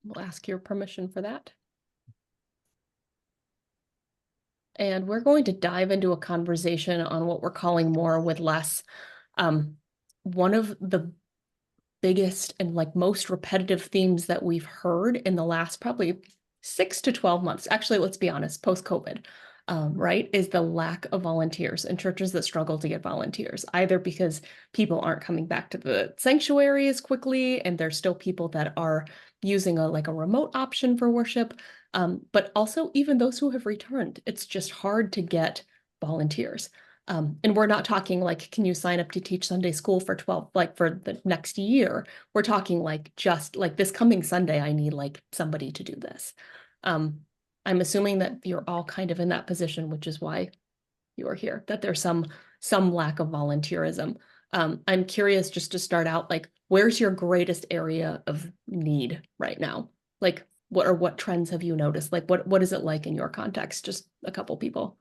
We'll ask your permission for that. And we're going to dive into a conversation on what we're calling more with less. One of the biggest and like most repetitive themes that we've heard in the last probably 6 to 12 months, actually, let's be honest, post-COVID, right, is the lack of volunteers and churches that struggle to get volunteers, either because people aren't coming back to the sanctuary as quickly, and there's still people that are using a remote option for worship, but also even those who have returned, it's just hard to get volunteers. And we're not talking like, can you sign up to teach Sunday school for 12, like for the next year? We're talking like just like this coming Sunday, I need like somebody to do this. I'm assuming that you're all kind of in that position, which is why you are here, that there's some lack of volunteerism. I'm curious just to start out, like, where's your greatest area of need right now? Like, what trends have you noticed? Like, what is it like in your context? Just a couple people.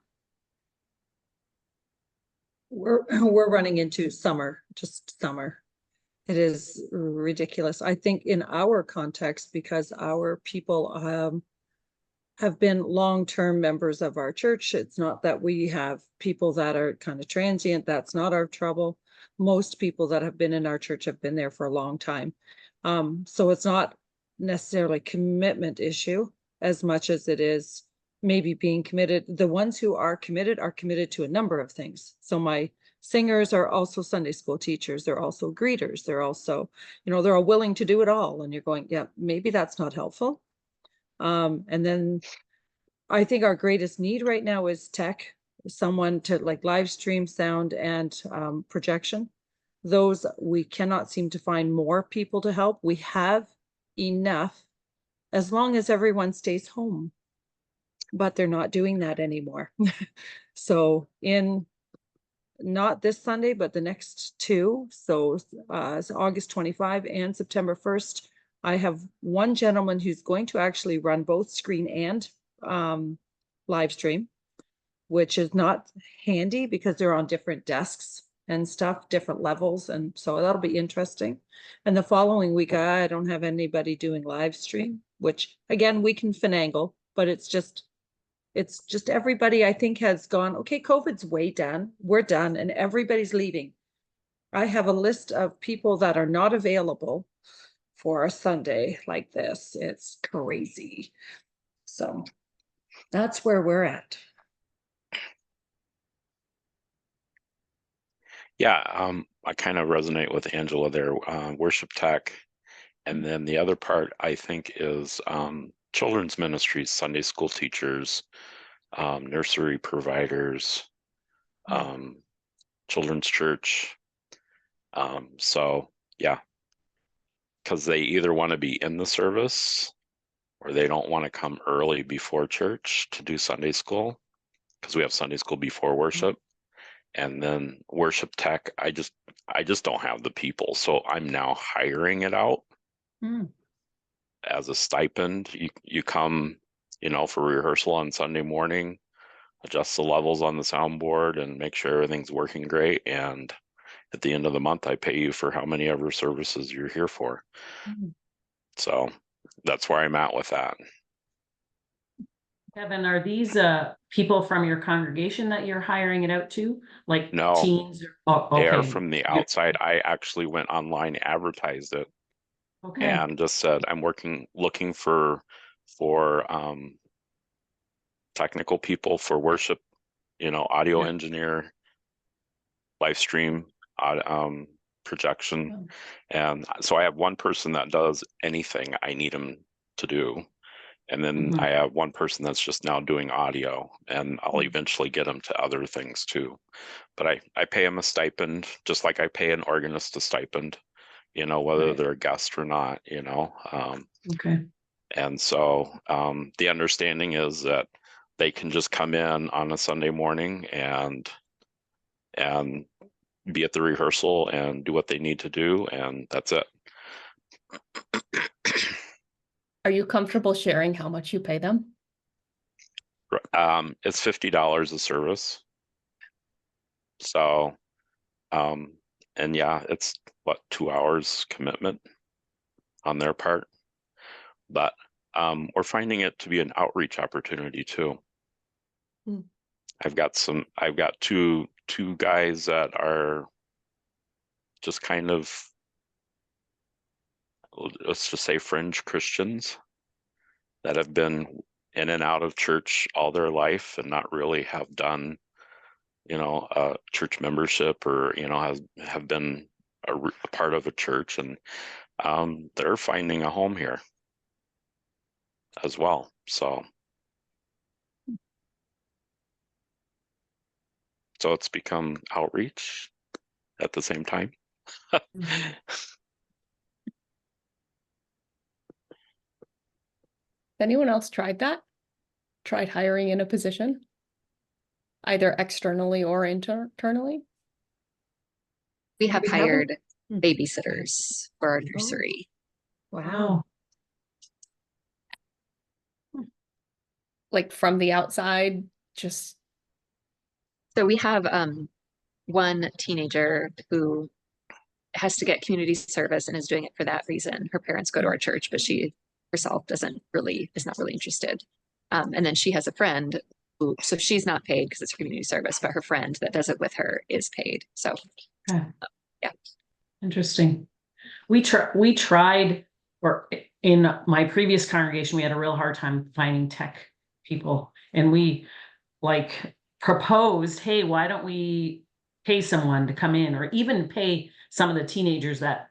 We're running into summer, just summer. It is ridiculous. I think in our context, because our people have been long-term members of our church. It's not that we have people that are kind of transient. That's not our trouble. Most people that have been in our church have been there for a long time. So it's not necessarily a commitment issue as much as it is maybe being committed. The ones who are committed to a number of things. So my singers are also Sunday school teachers. They're also greeters. They're also, they're all willing to do it all. And you're going, yeah, maybe that's not helpful. And then I think our greatest need right now is tech, someone to like live stream sound and projection. Those we cannot seem to find more people to help. We have enough as long as everyone stays home, but they're not doing that anymore. So in not this Sunday, but the next two, so August 25 and September 1st, I have one gentleman who's going to actually run both screen and live stream, which is not handy because they're on different desks and stuff, different levels. And so that'll be interesting. And the following week, I don't have anybody doing live stream, which again, we can finagle, but it's just everybody I think has gone, okay, COVID's way done. We're done. And everybody's leaving. I have a list of people that are not available for a Sunday like this. It's crazy. So that's where we're at. Yeah, I kind of resonate with Angela there, worship tech. And then the other part I think is children's ministries, Sunday school teachers, nursery providers, children's church. So yeah, because they either want to be in the service or they don't want to come early before church to do Sunday school, because we have Sunday school before worship. And then worship tech, I just don't have the people. So I'm now hiring it out as a stipend. You come, for rehearsal on Sunday morning, adjust the levels on the soundboard and make sure everything's working great. And at the end of the month, I pay you for how many ever services you're here for. So that's where I'm at with that. Kevin, are these people from your congregation that you're hiring it out to? Like No, teens? they are from the outside. I actually went online, advertised it, and just said I'm looking for technical people for worship, audio engineer, live stream, projection. And so I have one person that does anything I need him to do. And then I have one person that's just now doing audio, and I'll eventually get him to other things too. But I pay him a stipend, just like I pay an organist a stipend, whether they're a guest or not, And so the understanding is that they can just come in on a Sunday morning and be at the rehearsal and do what they need to do, and that's it. Are you comfortable sharing how much you pay them? It's $50 a service. So, and yeah, it's 2 hours commitment on their part. but we're finding it to be an outreach opportunity too. Hmm. I've got two guys that are just kind of, let's just say, fringe Christians that have been in and out of church all their life and not really have done, church membership, or, have been a part of a church, and they're finding a home here as well. So it's become outreach at the same time. Anyone else tried that? Tried hiring in a position? Either externally or internally? We have We haven't- hired Hmm. babysitters for our nursery. Wow. Like from the outside, just So we have one teenager who has to get community service and is doing it for that reason. Her parents go to our church, but she herself is not really interested. And then she has a friend who, so she's not paid because it's community service, but her friend that does it with her is paid. So Okay. Yeah. Interesting. We tried, or in my previous congregation, we had a real hard time finding tech people, and we proposed, hey, why don't we pay someone to come in, or even pay some of the teenagers that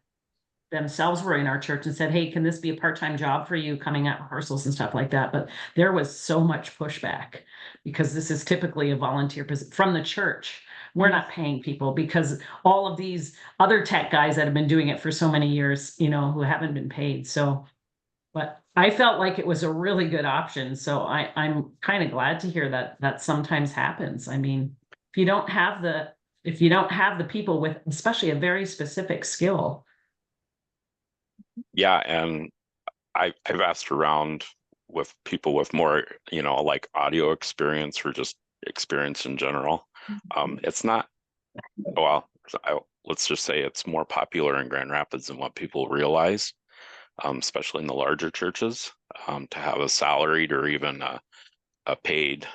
themselves were in our church, and said, hey, can this be a part-time job for you, coming at rehearsals and stuff like that? But there was so much pushback, because this is typically a volunteer position from the church. We're not paying people, because all of these other tech guys that have been doing it for so many years, who haven't been paid. So, but I felt like it was a really good option. So I'm kind of glad to hear that sometimes happens. I mean, if you don't have the people with especially a very specific skill. Yeah, and I've asked around with people with more, like audio experience or just experience in general. It's not, well, let's just say it's more popular in Grand Rapids than what people realize, especially in the larger churches, to have a salaried or even a paid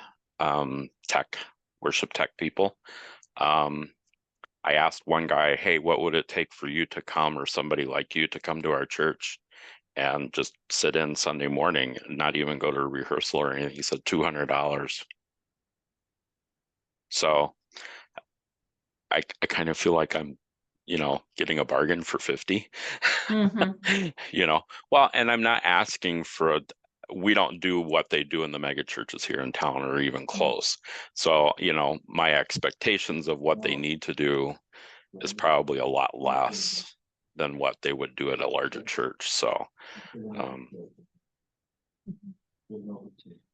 worship tech people. I asked one guy, hey, what would it take for you to come, or somebody like you to come to our church and just sit in Sunday morning and not even go to a rehearsal or anything? He said $200. So I kind of feel like I'm, getting a bargain for 50. Well, and I'm not asking for we don't do what they do in the mega churches here in town, or even close. So, my expectations of what they need to do is probably a lot less than what they would do at a larger church. So,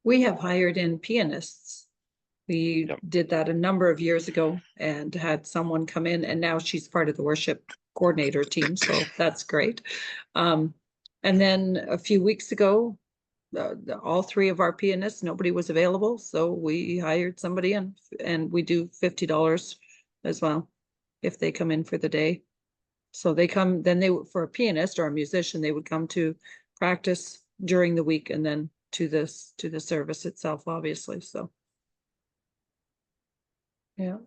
We have hired in pianists. We Yep. did that a number of years ago and had someone come in, and now she's part of the worship coordinator team, so that's great. And then a few weeks ago, all three of our pianists, nobody was available, so we hired somebody in, and we do $50 as well if they come in for the day. So they come, then for a pianist or a musician, they would come to practice during the week and then to the service itself, obviously. So yeah,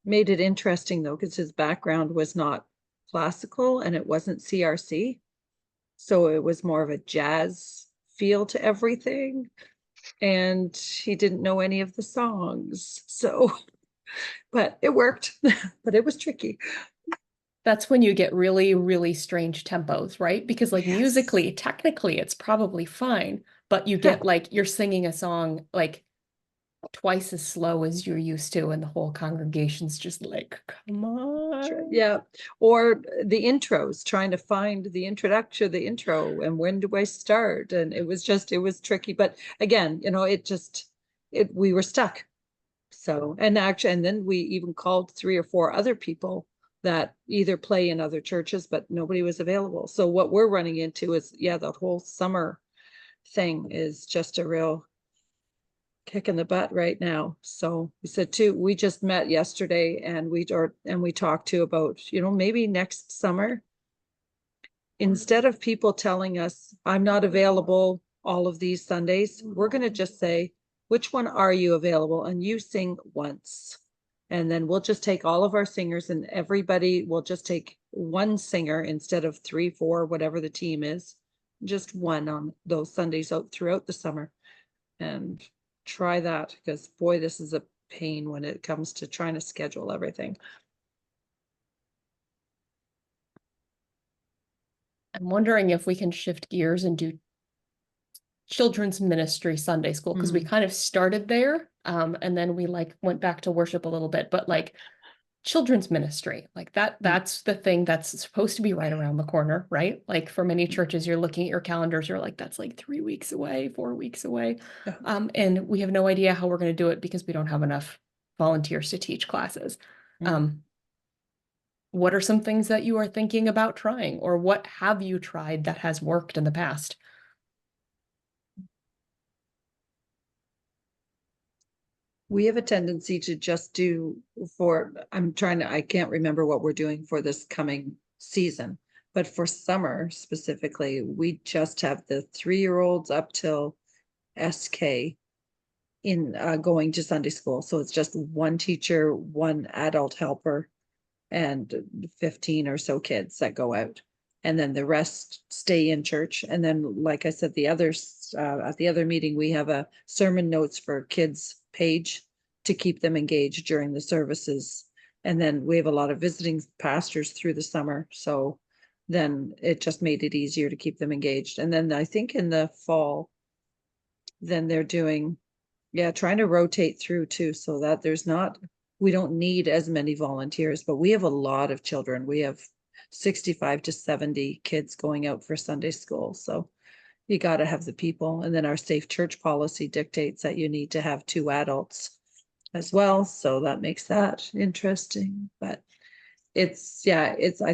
made it interesting though, because his background was not classical and it wasn't CRC, so it was more of a jazz feel to everything, and he didn't know any of the songs. So but it worked. But it was tricky. that's when you get really, really strange tempos, right? Because like Yes. musically, technically, it's probably fine, but you get like you're singing a song like twice as slow as you're used to, and the whole congregation's just like, come on. Yeah, or the intros, trying to find the introduction, the intro, and when do I start? And it was tricky. But again, we were stuck. So, and then we even called 3 or 4 other people that either play in other churches, but nobody was available. So what we're running into is, the whole summer thing is just a real kick in the butt right now. So we said too, we just met yesterday and we talked to about, maybe next summer instead of people telling us, I'm not available all of these Sundays, we're gonna just say, which one are you available? And you sing once. And then we'll just take all of our singers and everybody will just take one singer instead of 3, 4, whatever the team is. Just one on those Sundays out throughout the summer. And try that, because boy, this is a pain when it comes to trying to schedule everything. I'm wondering if we can shift gears and do children's ministry Sunday school, because we kind of started there, and then we like went back to worship a little bit, but like children's ministry, like that's the thing that's supposed to be right around the corner, right? Like for many churches, you're looking at your calendars, you're like, that's like 3 weeks away, 4 weeks away. Yeah. And we have no idea how we're going to do it because we don't have enough volunteers to teach classes. What are some things that you are thinking about trying, or what have you tried that has worked in the past? We have a tendency to just do I can't remember what we're doing for this coming season, but for summer specifically, we just have the 3-year-olds up till SK in going to Sunday school. So it's just one teacher, one adult helper, and 15 or so kids that go out. And then the rest stay in church. And then, like I said, the others, at the other meeting, we have a sermon notes for kids page to keep them engaged during the services. And then we have a lot of visiting pastors through the summer. So then it just made it easier to keep them engaged. And then I think in the fall, then they're doing, trying to rotate through too, so that we don't need as many volunteers, but we have a lot of children. We have 65 to 70 kids going out for Sunday school. So you got to have the people. And then our safe church policy dictates that you need to have 2 adults as well. So that makes that interesting. But I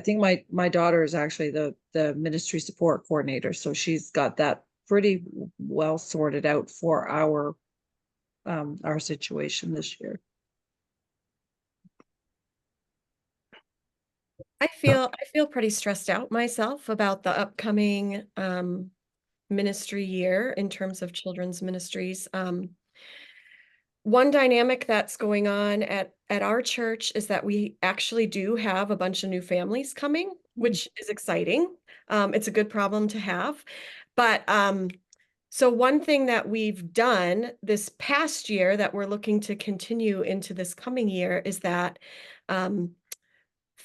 think my daughter is actually the ministry support coordinator. So she's got that pretty well sorted out for our situation this year. I feel pretty stressed out myself about the upcoming ministry year in terms of children's ministries. One dynamic that's going on at our church is that we actually do have a bunch of new families coming, which is exciting. It's a good problem to have. But so one thing that we've done this past year that we're looking to continue into this coming year is that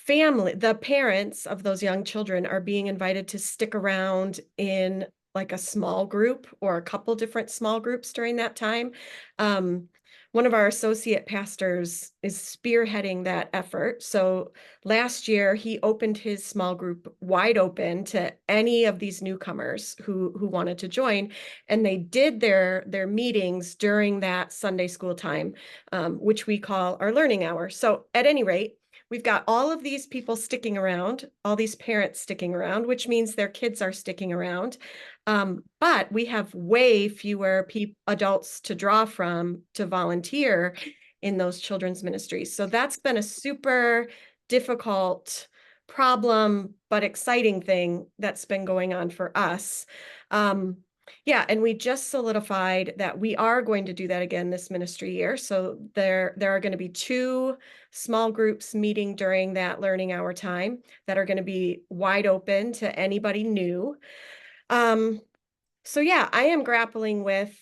the parents of those young children are being invited to stick around in like a small group or a couple different small groups during that time. One of our associate pastors is spearheading that effort. So last year he opened his small group wide open to any of these newcomers who wanted to join, and they did their meetings during that Sunday school time, which we call our learning hour. So at any rate, we've got all of these people sticking around, all these parents sticking around, which means their kids are sticking around. But we have way fewer adults to draw from to volunteer in those children's ministries. So that's been a super difficult problem, but exciting thing that's been going on for us. And we just solidified that we are going to do that again this ministry year. So there are going to be 2 small groups meeting during that learning hour time that are going to be wide open to anybody new. So yeah, I am grappling with,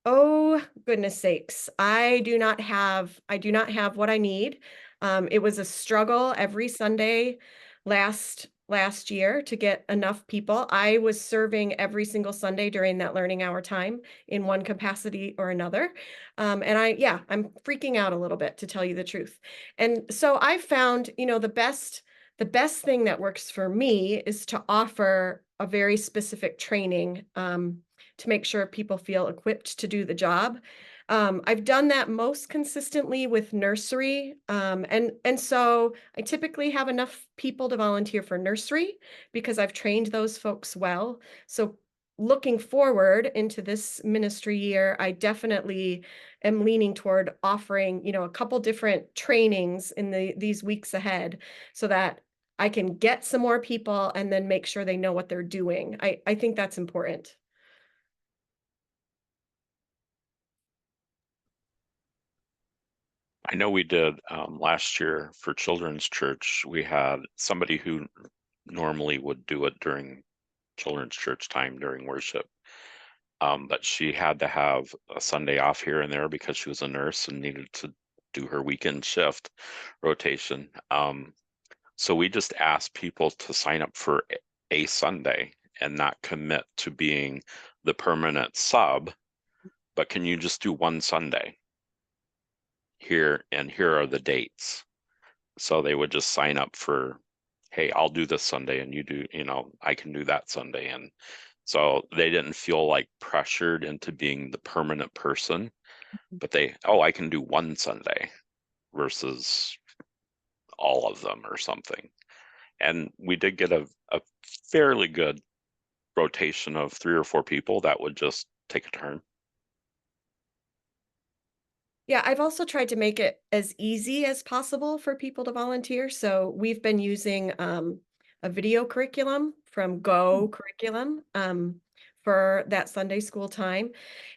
oh goodness sakes, I do not have what I need. It was a struggle every Sunday last year to get enough people. I was serving every single Sunday during that learning hour time in one capacity or another. And I'm freaking out a little bit, to tell you the truth. And so I found, the best thing that works for me is to offer a very specific training to make sure people feel equipped to do the job. I've done that most consistently with nursery. And so I typically have enough people to volunteer for nursery because I've trained those folks well. So looking forward into this ministry year, I definitely am leaning toward offering, a couple different trainings in these weeks ahead so that I can get some more people and then make sure they know what they're doing. I think that's important. I know we did last year for Children's Church. We had somebody who normally would do it during Children's Church time during worship. But she had to have a Sunday off here and there because she was a nurse and needed to do her weekend shift rotation. So we just asked people to sign up for a Sunday and not commit to being the permanent sub, but can you just do one Sunday here, and here are the dates. So they would just sign up for, hey, I'll do this Sunday and you do, I can do that Sunday. And so they didn't feel like pressured into being the permanent person, but I can do one Sunday versus all of them or something. And we did get a fairly good rotation of 3 or 4 people that would just take a turn. Yeah, I've also tried to make it as easy as possible for people to volunteer. So we've been using a video curriculum from Go Curriculum for that Sunday school time.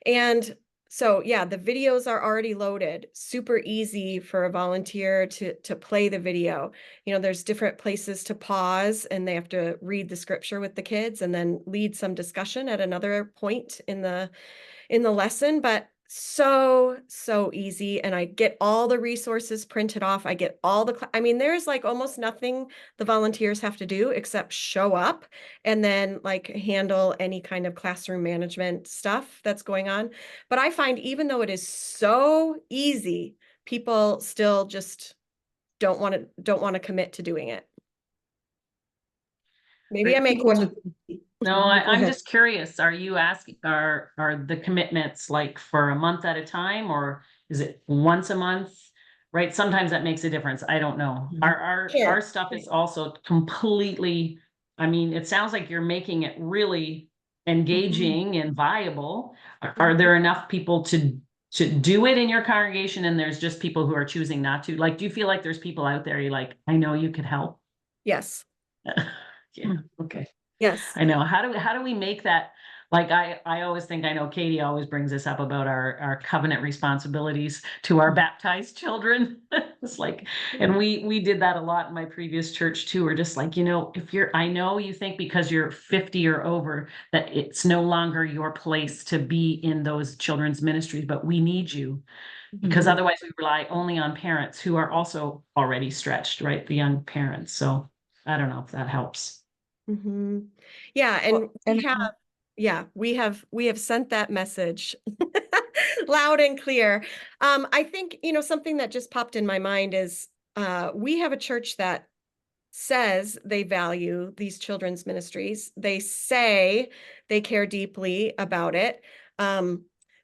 And so, yeah, the videos are already loaded, super easy for a volunteer to play the video. There's different places to pause and they have to read the scripture with the kids and then lead some discussion at another point in the lesson, but so easy. And I get all the resources printed off. I get all there's like almost nothing the volunteers have to do except show up and then like handle any kind of classroom management stuff that's going on. But I find even though it is so easy, people still just don't want to commit to doing it. Maybe I make one of No, Go I'm ahead. just curious, are you asking, are the commitments like for a month at a time, or is it once a month? Right, sometimes that makes a difference, I don't know. Our Sure. stuff is also completely, it sounds like you're making it really engaging and viable. Are there enough people to do it in your congregation, and there's just people who are choosing not to? Like, do you feel like there's people out there you're like, I know you could help? Yes. Yeah, okay. Yes. I know. How do we make that? Like, I always think, I know Katie always brings this up about our covenant responsibilities to our baptized children. It's like, and we did that a lot in my previous church too. We're just like, I know you think because you're 50 or over that it's no longer your place to be in those children's ministries, but we need you because otherwise we rely only on parents who are also already stretched, right? The young parents. So I don't know if that helps. Yeah, and Well, we have sent that message loud and clear. I think, something that just popped in my mind is we have a church that says they value these children's ministries. They say they care deeply about it.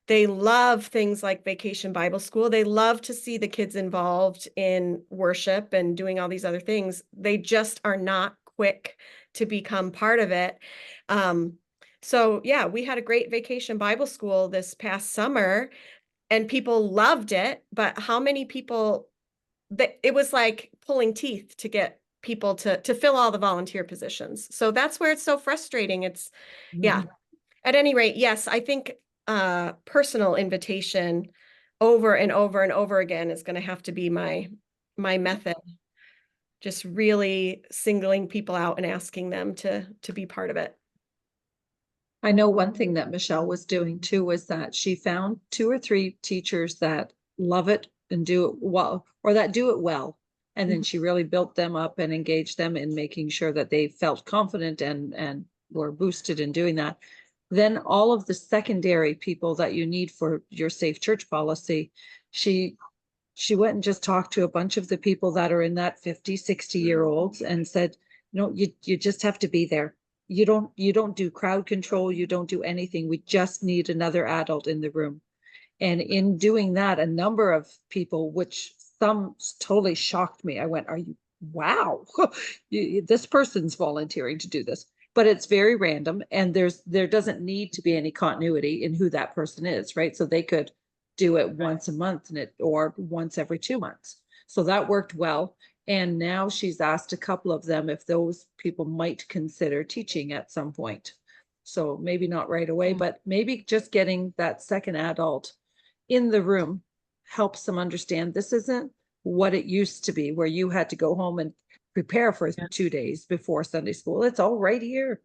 They love things like Vacation Bible School. They love to see the kids involved in worship and doing all these other things. They just are not quick to become part of it. So yeah, we had a great Vacation Bible School this past summer and people loved it, but how many people that it was like pulling teeth to get people to fill all the volunteer positions. So that's where it's so frustrating. Yeah. At any rate, yes, I think personal invitation over and over and over again is going to have to be my method. Just really singling people out and asking them to be part of it. I know one thing that Michelle was doing too was that she found 2 or 3 teachers that love it and do it well, or that do it well. And then she really built them up and engaged them in making sure that they felt confident and were boosted in doing that. Then all of the secondary people that you need for your safe church policy, she went and just talked to a bunch of the people that are in that 50, 60-year-olds and said, no, you just have to be there. You don't do crowd control. You don't do anything. We just need another adult in the room. And in doing that, a number of people, which some totally shocked me. I went, wow, this person's volunteering to do this, but it's very random. And there doesn't need to be any continuity in who that person is, right? So they could do it once a month or once every 2 months. So that worked well. And now she's asked a couple of them if those people might consider teaching at some point. So maybe not right away, but maybe just getting that second adult in the room helps them understand this isn't what it used to be, where you had to go home and prepare for 2 days before Sunday school. It's all right here.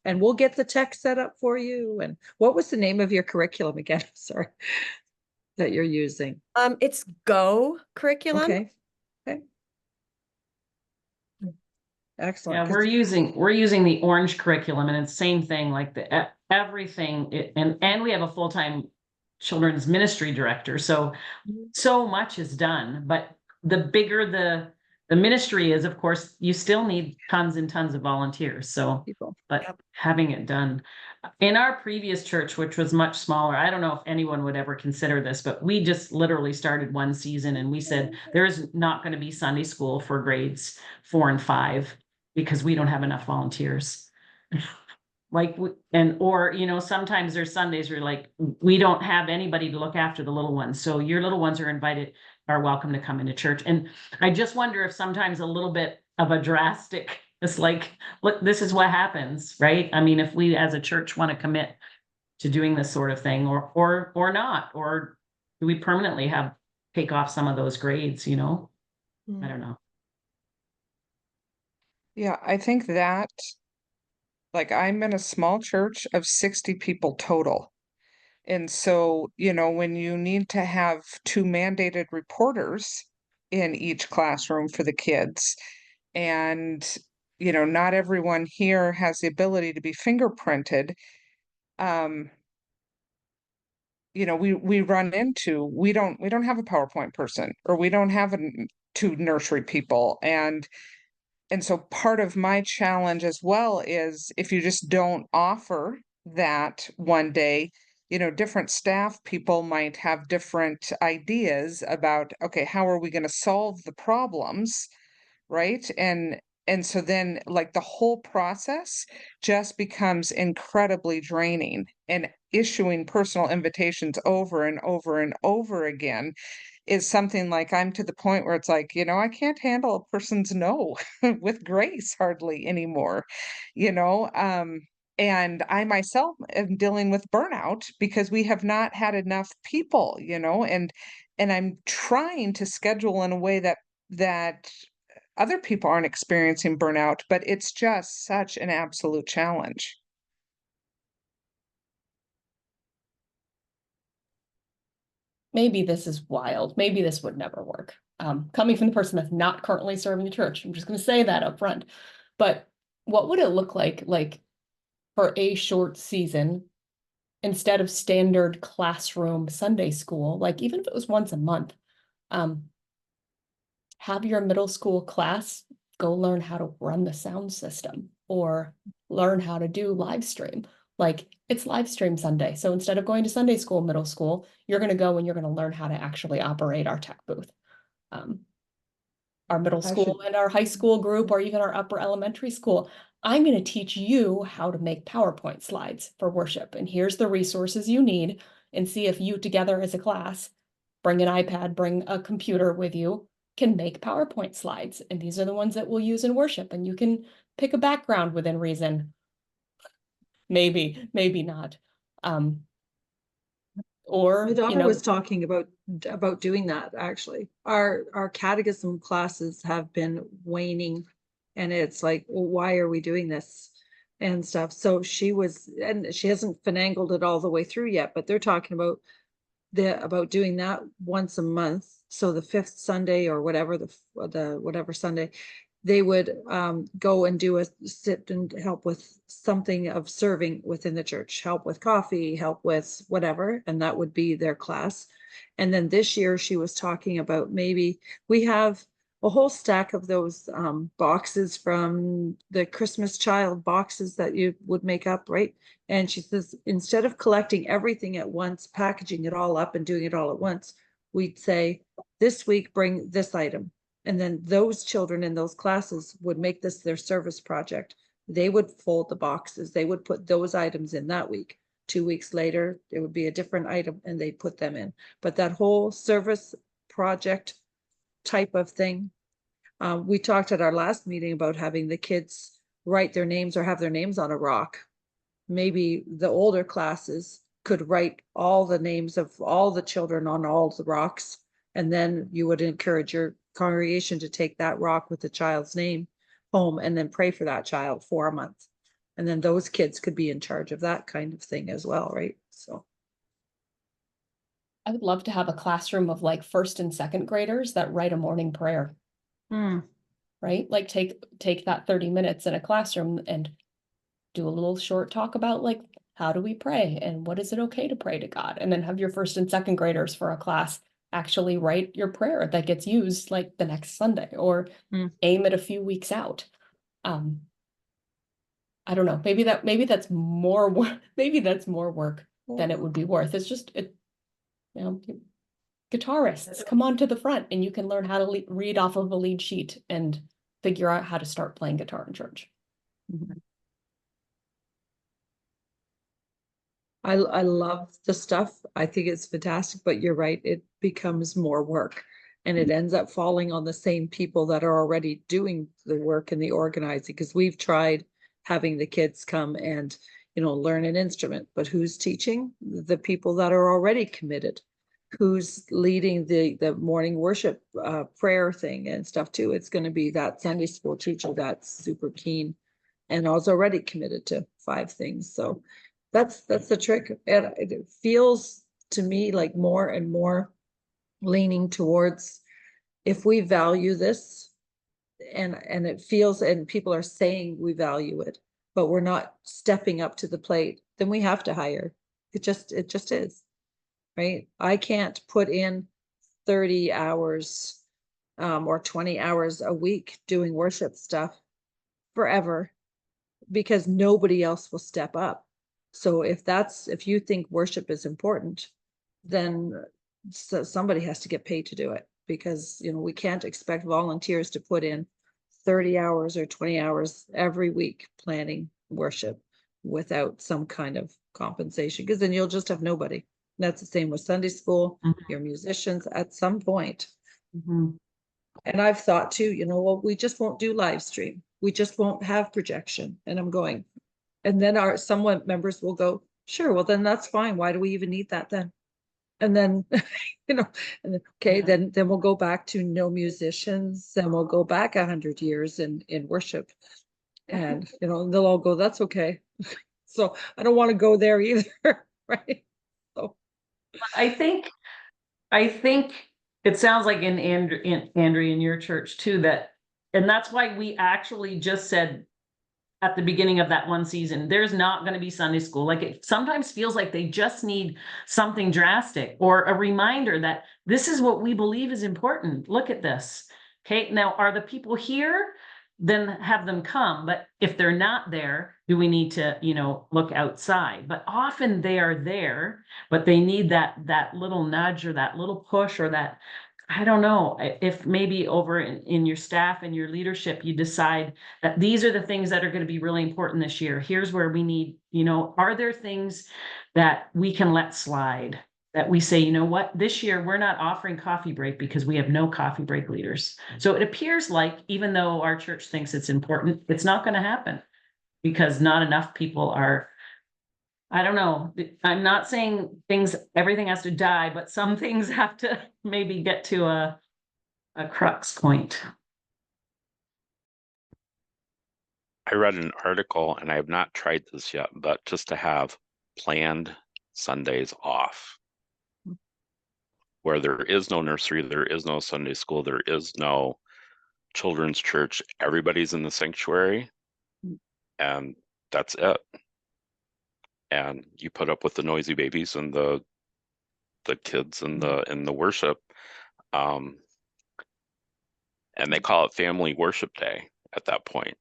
And we'll get the tech set up for you. And what was the name of your curriculum again? Sorry, that you're using. It's Go curriculum. Okay. Okay. Excellent. Yeah, we're using the orange curriculum, and it's same thing, like everything, and we have a full-time children's ministry director, so much is done, but the bigger the ministry is, of course, you still need tons and tons of volunteers, so People. but Yep. having it done. In our previous church, which was much smaller, I don't know if anyone would ever consider this, but we just literally started one season and we said, there is not going to be Sunday school for grades 4 and 5 because we don't have enough volunteers. Like, or, you know, sometimes there's Sundays where like, we don't have anybody to look after the little ones. So your little ones are welcome to come into church. And I just wonder if sometimes a little bit of a drastic, it's like, look, this is what happens, right? I mean, if we as a church want to commit to doing this sort of thing or not, or do we permanently take off some of those grades, you know? I don't know. Yeah, I think that, like, I'm in a small church of 60 people total. And so, you know, when you need to have 2 mandated reporters in each classroom for the kids, and, you know, not everyone here has the ability to be fingerprinted, you know, we run into, we don't have a PowerPoint person, or we don't have 2 nursery people. And so part of my challenge as well is if you just don't offer that one day, you know, different staff people might have different ideas about, okay, how are we going to solve the problems, right? And so then like the whole process just becomes incredibly draining, and issuing personal invitations over and over and over again is something like I'm to the point where it's like, you know, I can't handle a person's no with grace hardly anymore, you know. And I myself am dealing with burnout because we have not had enough people, you know, and I'm trying to schedule in a way that other people aren't experiencing burnout, but it's just such an absolute challenge. Maybe this is wild. Maybe this would never work. Coming from the person that's not currently serving the church, I'm just going to say that up front. But what would it look like for a short season, instead of standard classroom Sunday school, like even if it was once a month, have your middle school class go learn how to run the sound system or learn how to do live stream. Like it's live stream Sunday. So instead of going to Sunday school, middle school, you're going to go and you're going to learn how to actually operate our tech booth. Our middle school and our high school group, or even our upper elementary school, I'm going to teach you how to make PowerPoint slides for worship. And here's the resources you need, and see if you together as a class, bring an iPad, bring a computer with you, can make PowerPoint slides. And these are the ones that we'll use in worship. And you can pick a background within reason. Maybe, maybe not. Or, My daughter you know, was talking about doing that, actually. Our catechism classes have been waning, and it's like, well, why are we doing this and stuff? So she hasn't finagled it all the way through yet, but they're talking about doing that once a month. So the 5th Sunday or whatever, the whatever Sunday, they would go and sit and help with something of serving within the church, help with coffee, help with whatever, and that would be their class. And then this year she was talking about, maybe we have a whole stack of those boxes from the Christmas child boxes that you would make up, right? And she says, instead of collecting everything at once, packaging it all up and doing it all at once, we'd say, this week bring this item. And then those children in those classes would make this their service project. They would fold the boxes. They would put those items in that week. 2 weeks later, it would be a different item and they put them in. But that whole service project type of thing, We talked at our last meeting about having the kids write their names or have their names on a rock. Maybe the older classes could write all the names of all the children on all the rocks. And then you would encourage your congregation to take that rock with the child's name home and then pray for that child for a month. And then those kids could be in charge of that kind of thing as well, right? So. I would love to have a classroom of like first and second graders that write a morning prayer, right? Like take that 30 minutes in a classroom and do a little short talk about like, how do we pray and what is it okay to pray to God? And then have your first and second graders for a class actually write your prayer that gets used like the next Sunday, or aim it a few weeks out. I don't know, maybe that's more work, maybe that's more work than it would be worth. It's just, guitarists come on to the front and you can learn how to read off of a lead sheet and figure out how to start playing guitar in church. I love the stuff. I think it's fantastic, but you're right. It becomes more work and it ends up falling on the same people that are already doing the work and the organizing. Because we've tried having the kids come and, learn an instrument, but who's teaching? The people that are already committed. Who's leading the morning worship prayer thing and stuff too? It's going to be that Sunday school teacher that's super keen and is already committed to 5 things. So that's the trick. And it feels to me like more and more leaning towards, if we value this and it feels, and people are saying we value it, but we're not stepping up to the plate, then we have to hire. It just is, right? I can't put in 30 hours or 20 hours a week doing worship stuff forever because nobody else will step up. So if you think worship is important, then somebody has to get paid to do it, because we can't expect volunteers to put in 30 hours or 20 hours every week planning worship without some kind of compensation, because then you'll just have nobody. And that's the same with Sunday school, your musicians at some point. And I've thought too, well, we just won't do live stream. We just won't have projection. And I'm going, and then some members will go, sure, well, then that's fine. Why do we even need that then? And then, and then, okay, then we'll go back to no musicians, and we'll go back 100 years in worship. And, they'll all go, that's okay. So I don't want to go there either, right? So I think it sounds like in Andrea, in your church too, and that's why we actually just said at the beginning of that one season, there's not going to be Sunday school. Like, it sometimes feels like they just need something drastic or a reminder that this is what we believe is important. Look at this. Okay. Now, are the people here? Then have them come. But if they're not there, do we need to, look outside? But often they are there, but they need that little nudge or that little push or that, I don't know, if maybe over in your staff and your leadership, you decide that these are the things that are going to be really important this year. Here's where we need, are there things that we can let slide? That we say, you know what, this year we're not offering coffee break because we have no coffee break leaders. So it appears like, even though our church thinks it's important, it's not going to happen because not enough people are, I don't know. I'm not saying everything has to die, but some things have to maybe get to a crux point. I read an article, and I have not tried this yet, but just to have planned Sundays off, where there is no nursery, there is no Sunday school, there is no children's church, everybody's in the sanctuary, and that's it. And you put up with the noisy babies and the kids and the worship. And they call it Family Worship Day at that point.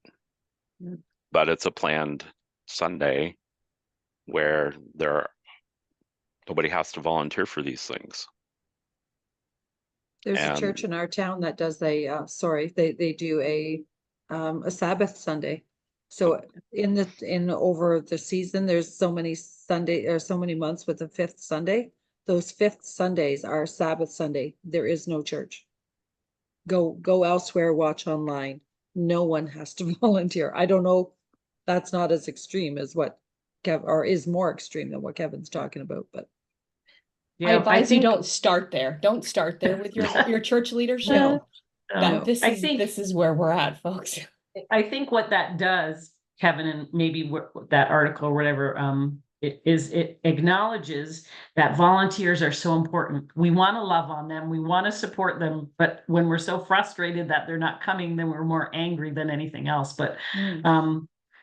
But it's a planned Sunday where nobody has to volunteer for these things. There's a church in our town that does they do a Sabbath Sunday. So in over the season, there's so many Sunday or so many months with the 5th Sunday. Those 5th Sundays are Sabbath Sunday. There is no church. go elsewhere, watch online. No one has to volunteer. I don't know, that's not as extreme as what or is more extreme than what Kevin's talking about, but I Yeah, advise you think, don't start there. Don't start there with your church leadership. No. That this I is think- this is where we're at, folks. I think what that does, Kevin, and maybe that article or whatever, it acknowledges that volunteers are so important. We want to love on them, we want to support them, but when we're so frustrated that they're not coming, then we're more angry than anything else. But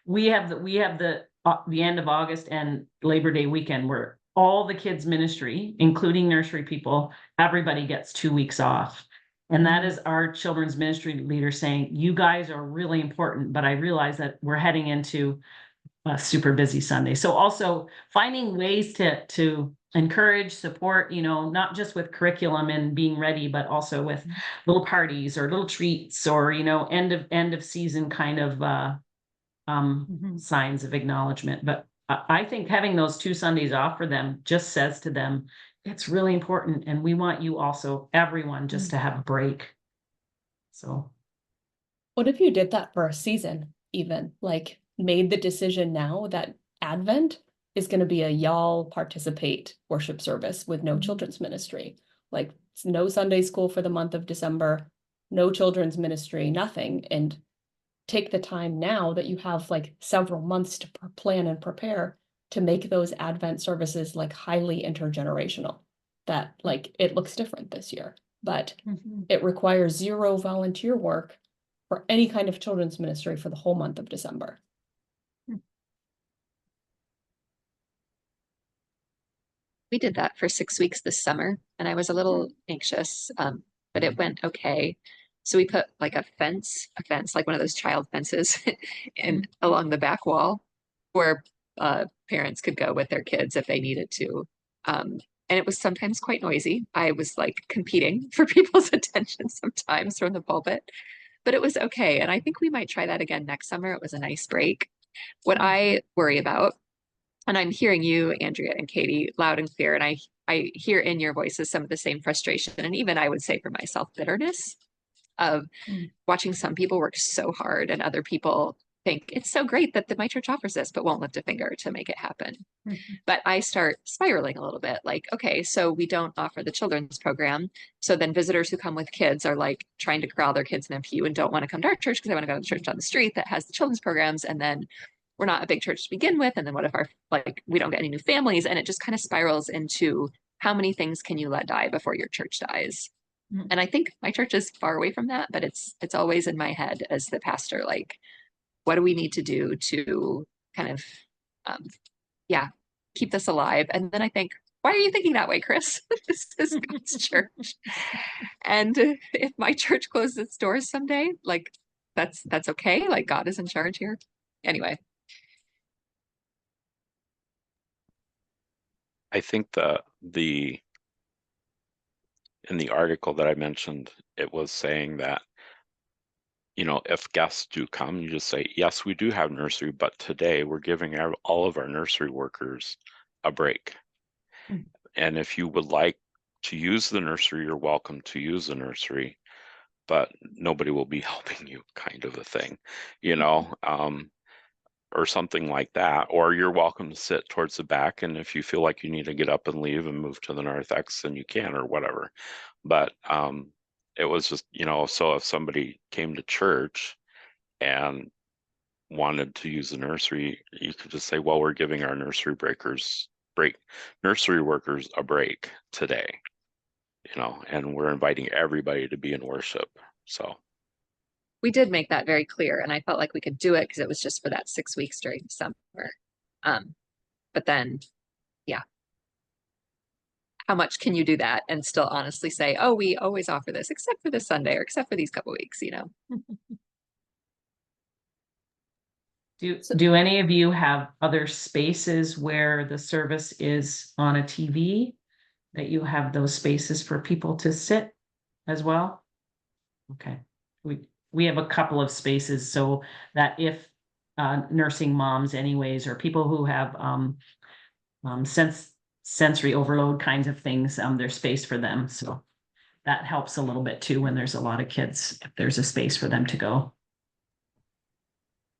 we have the end of August and Labor Day weekend where all the kids ministry, including nursery people, everybody gets 2 weeks off. And that is our children's ministry leader saying, you guys are really important, but I realize that we're heading into a super busy Sunday. So also finding ways to encourage, support, not just with curriculum and being ready, but also with little parties or little treats or, end of season kind of signs of acknowledgement. But I think having those 2 Sundays off for them just says to them, it's really important. And we want you also, everyone, just to have a break. So. What if you did that for a season, even like made the decision now that Advent is going to be a y'all participate worship service with no children's ministry, like no Sunday school for the month of December, no children's ministry, nothing. And take the time now that you have like several months to plan and prepare to make those Advent services like highly intergenerational. That like it looks different this year, but it requires 0 volunteer work for any kind of children's ministry for the whole month of December. We did that for 6 weeks this summer, and I was a little anxious, but it went okay. So we put like a fence, like one of those child fences, and along the back wall where parents could go with their kids if they needed to. And it was sometimes quite noisy. I was like competing for people's attention sometimes from the pulpit, but it was okay. And I think we might try that again next summer. It was a nice break. What I worry about, and I'm hearing you, Andrea and Katie, loud and clear, and I hear in your voices some of the same frustration, and even I would say for myself, bitterness of watching some people work so hard and other people think it's so great that my church offers this, but won't lift a finger to make it happen. But I start spiraling a little bit like, okay, so we don't offer the children's program. So then visitors who come with kids are like trying to corral their kids in a pew and don't want to come to our church because they want to go to the church down the street that has the children's programs. And then we're not a big church to begin with. And then what if we don't get any new families? And it just kind of spirals into how many things can you let die before your church dies? And I think my church is far away from that, but it's always in my head as the pastor, like, what do we need to do to kind of, keep this alive? And then I think, why are you thinking that way, Chris? This is God's church. And if my church closes its doors someday, like, that's okay. Like, God is in charge here. Anyway. I think in the article that I mentioned, it was saying that, if guests do come, you just say, yes, we do have nursery, but today we're giving all of our nursery workers a break. And if you would like to use the nursery, you're welcome to use the nursery, but nobody will be helping you, kind of a thing, or something like that. Or you're welcome to sit towards the back, and if you feel like you need to get up and leave and move to the narthex, then you can, or whatever. But it was just, so if somebody came to church and wanted to use the nursery, you could just say, well, we're giving our nursery workers a break today, and we're inviting everybody to be in worship. So we did make that very clear, and I felt like we could do it because it was just for that 6 weeks during the summer. But then, how much can you do that and still honestly say, oh, we always offer this except for this Sunday or except for these couple weeks, Do any of you have other spaces where the service is on a TV, that you have those spaces for people to sit as well? Okay, we have a couple of spaces so that if nursing moms anyways, or people who have sensory overload kinds of things, there's space for them. So that helps a little bit too when there's a lot of kids, if there's a space for them to go.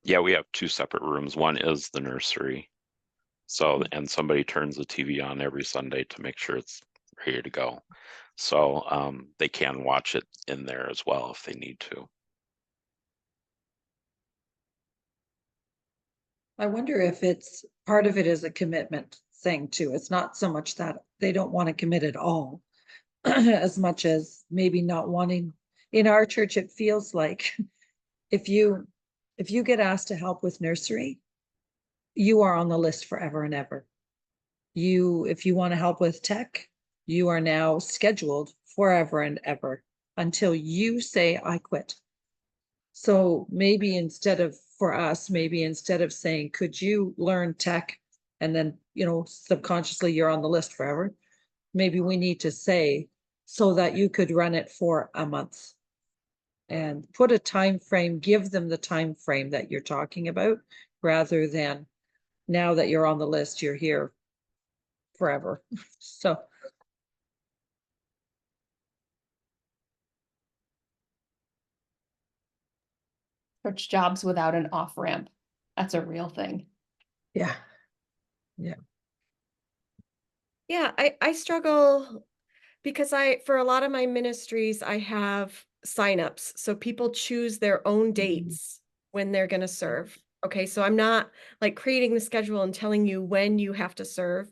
Yeah, we have 2 separate rooms. One is the nursery. So, and somebody turns the TV on every Sunday to make sure it's ready to go. So they can watch it in there as well if they need to. I wonder if it's, part of it is a commitment thing too. It's not so much that they don't want to commit at all, as much as maybe not wanting. In our church, it feels like if you get asked to help with nursery, you are on the list forever and ever. If you want to help with tech, you are now scheduled forever and ever until you say, I quit. So maybe instead of, for us, maybe instead of saying, could you learn tech? And then, subconsciously you're on the list forever. Maybe we need to say, so that you could run it for a month. And put a time frame, give them the time frame that you're talking about, rather than now that you're on the list, you're here forever. So Church jobs without an off ramp. That's a real thing. yeah. Yeah, I struggle because for a lot of my ministries, I have signups. So people choose their own dates when they're going to serve. Okay, so I'm not like creating the schedule and telling you when you have to serve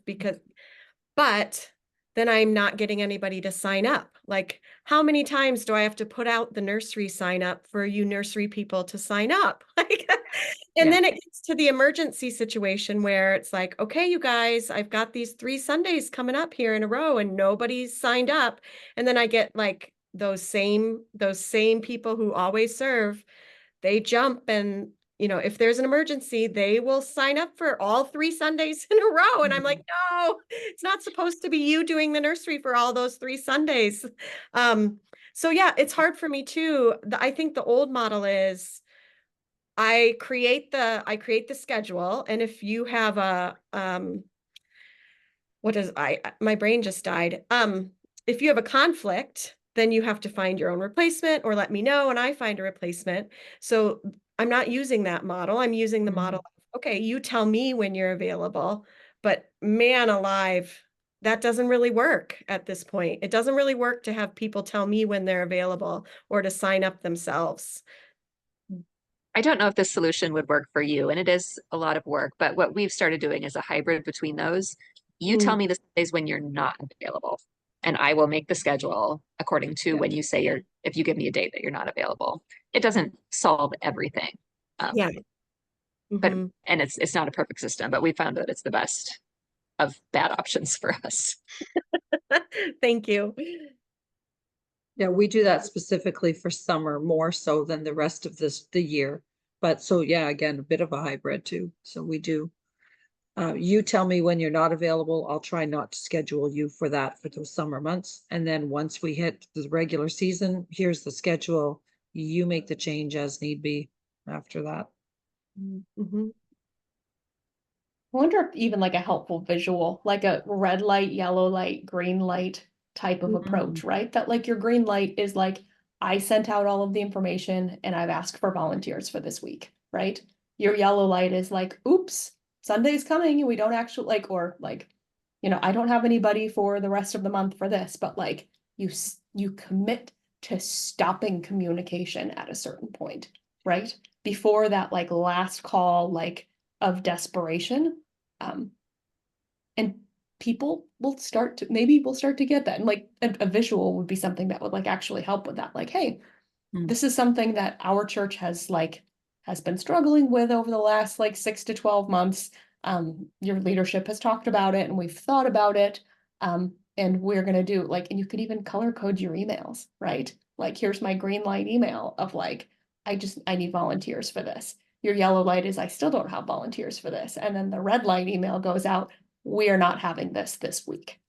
but then I'm not getting anybody to sign up. Like, how many times do I have to put out the nursery sign up for you nursery people to sign up? And then it gets to the emergency situation where it's like, okay, you guys, I've got these 3 Sundays coming up here in a row and nobody's signed up. And then I get like those same people who always serve, they jump and if there's an emergency, they will sign up for all 3 Sundays in a row. And I'm like, no, it's not supposed to be you doing the nursery for all those 3 Sundays. So yeah, it's hard for me too. I think the old model is I create the schedule. And if you have my brain just died. If you have a conflict, then you have to find your own replacement or let me know and I find a replacement. So I'm not using that model. I'm using the model. Okay, you tell me when you're available, but man alive, that doesn't really work at this point. It doesn't really work to have people tell me when they're available or to sign up themselves. I don't know if this solution would work for you, and it is a lot of work, but what we've started doing is a hybrid between those. You tell me the days when you're not available, and I will make the schedule according to when you say if you give me a date that you're not available. It doesn't solve everything. Yeah. But and it's not a perfect system, but we found that it's the best of bad options for us. Thank you. Yeah, we do that specifically for summer more so than the rest of the year. But so yeah, again, a bit of a hybrid too. So we do. You tell me when you're not available. I'll try not to schedule you for those summer months. And then once we hit the regular season, here's the schedule. You make the change as need be after that. Mm-hmm. I wonder if even like a helpful visual, like a red light, yellow light, green light type of approach, right? That like your green light is like, I sent out all of the information and I've asked for volunteers for this week, right? Your yellow light is like, oops, Sunday's coming and we don't actually like, or like, I don't have anybody for the rest of the month for this, but like you commit to stopping communication at a certain point, right? Before that like last call, like of desperation. And people will start to, maybe we'll start to get that. And like a visual would be something that would like actually help with that. Like, hey, this is something that our church has been struggling with over the last like 6 to 12 months. Your leadership has talked about it and we've thought about it. And we're going to do like, and you could even color code your emails, right? Like, here's my green light email of like, I need volunteers for this. Your yellow light is, I still don't have volunteers for this. And then the red light email goes out, we are not having this week.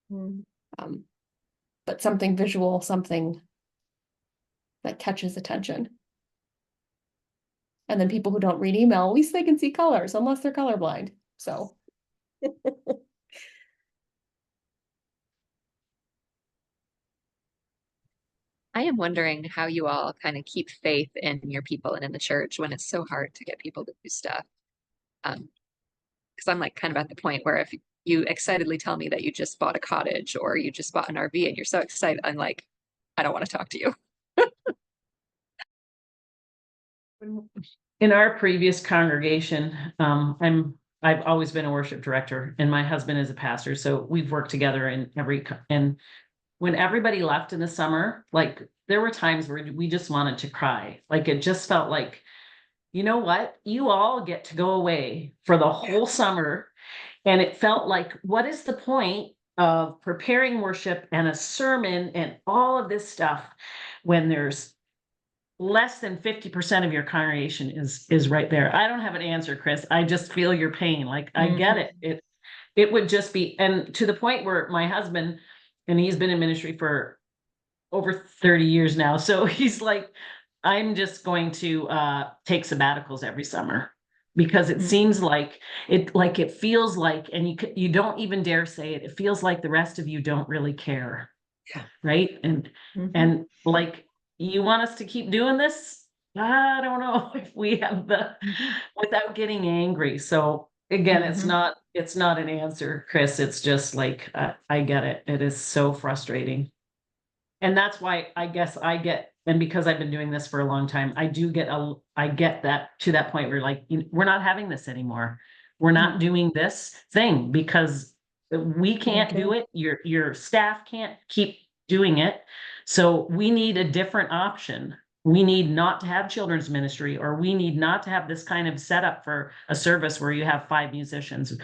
But something visual, something that catches attention. And then people who don't read email, at least they can see colors, unless they're colorblind. So. am wondering how you all kind of keep faith in your people and in the church when it's so hard to get people to do stuff. Because I'm like kind of at the point where if you excitedly tell me that you just bought a cottage or you just bought an RV and you're so excited, I'm like, I don't want to talk to you. In our previous congregation, I've always been a worship director and my husband is a pastor. So we've worked together and when everybody left in the summer, like there were times where we just wanted to cry. Like it just felt like, you know what? You all get to go away for the whole summer. And it felt like, what is the point of preparing worship and a sermon and all of this stuff when there's less than 50% of your congregation is right there? I don't have an answer, Chris. I just feel your pain. Like I get it. It would just be, and to the point where my husband, and he's been in ministry for over 30 years now. So he's like, I'm just going to take sabbaticals every summer because it seems like it feels like, and you don't even dare say it. It feels like the rest of you don't really care. Yeah. Right. And like, you want us to keep doing this? I don't know if we have without getting angry. So again, it's not an answer, Chris. It's just like, I get it. It is so frustrating. And that's why I guess and because I've been doing this for a long time, I get that to that point where like, we're not having this anymore. We're not doing this thing because we can't do it. Your staff can't keep doing it. So we need a different option. We need not to have children's ministry, or we need not to have this kind of setup for a service where you have 5 musicians.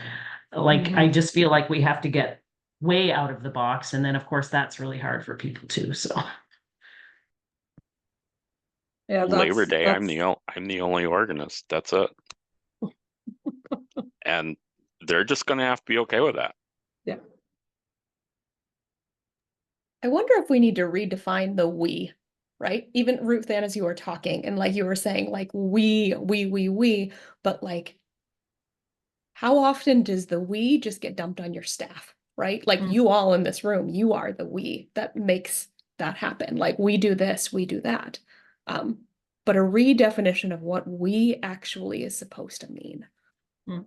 Like, I just feel like we have to get way out of the box. And then of course that's really hard for people too. So Yeah, Labor Day, I'm the only organist. That's it. And they're just gonna have to be okay with that. Yeah. I wonder if we need to redefine the we, right? Even Ruth Ann, as you were talking, and like you were saying, like we, but like, how often does the we just get dumped on your staff, right? Like you all in this room, you are the we that makes that happen. Like we do this, we do that. But a redefinition of what we actually is supposed to mean. I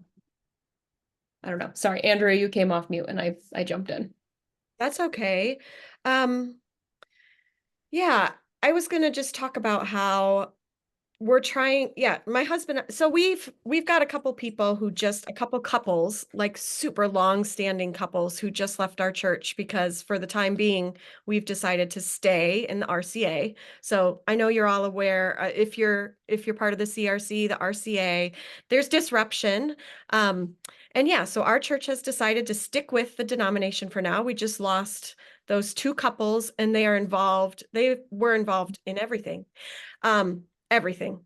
don't know. Sorry, Andrea, you came off mute and I jumped in. That's okay. Yeah, I was gonna just talk about how we're trying, my husband, so we've got a couple people a couple couples, like super long-standing couples who just left our church because for the time being, we've decided to stay in the RCA. So I know you're all aware, if you're part of the CRC, the RCA, there's disruption. And yeah, so our church has decided to stick with the denomination for now. We just lost those 2 couples and they were involved in everything. Everything.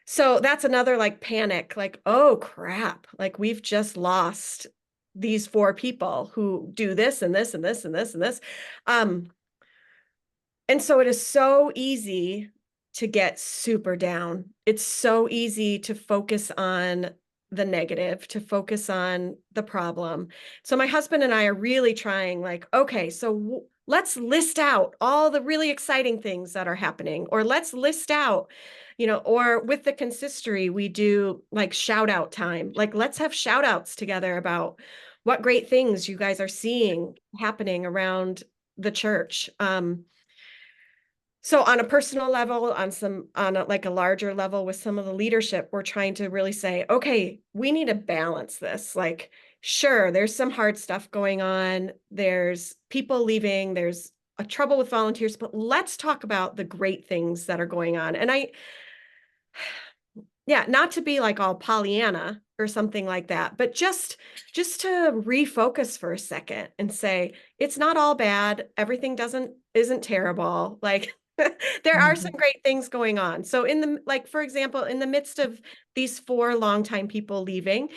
So that's another like panic, like, oh crap, like we've just lost these 4 people who do this and this and this and this and this. And so it is so easy to get super down. It's so easy to focus on the negative, to focus on the problem. So my husband and I are really trying like, okay, so let's list out all the really exciting things that are happening, or let's list out, or with the consistory, we do like shout out time. Like, let's have shout outs together about what great things you guys are seeing happening around the church. So on a personal level, on a larger level with some of the leadership, we're trying to really say, okay, we need to balance this. Like, sure, there's some hard stuff going on. There's people leaving. There's a trouble with volunteers, but let's talk about the great things that are going on. And not to be like all Pollyanna or something like that, but just to refocus for a second and say, it's not all bad. Everything isn't terrible. Like, there are some great things going on. So for example, in the midst of these 4 longtime people leaving,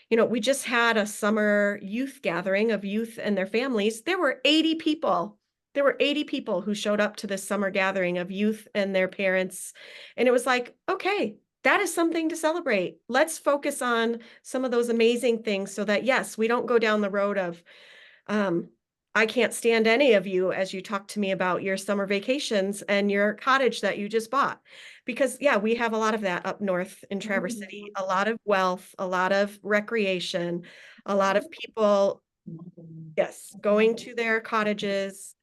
we just had a summer youth gathering of youth and their families. There were 80 people. There were 80 people who showed up to this summer gathering of youth and their parents. And it was like, okay, that is something to celebrate. Let's focus on some of those amazing things so that, yes, we don't go down the road of, I can't stand any of you as you talk to me about your summer vacations and your cottage that you just bought. Because yeah, we have a lot of that up north in Traverse City, a lot of wealth, a lot of recreation, a lot of people, yes, going to their cottages,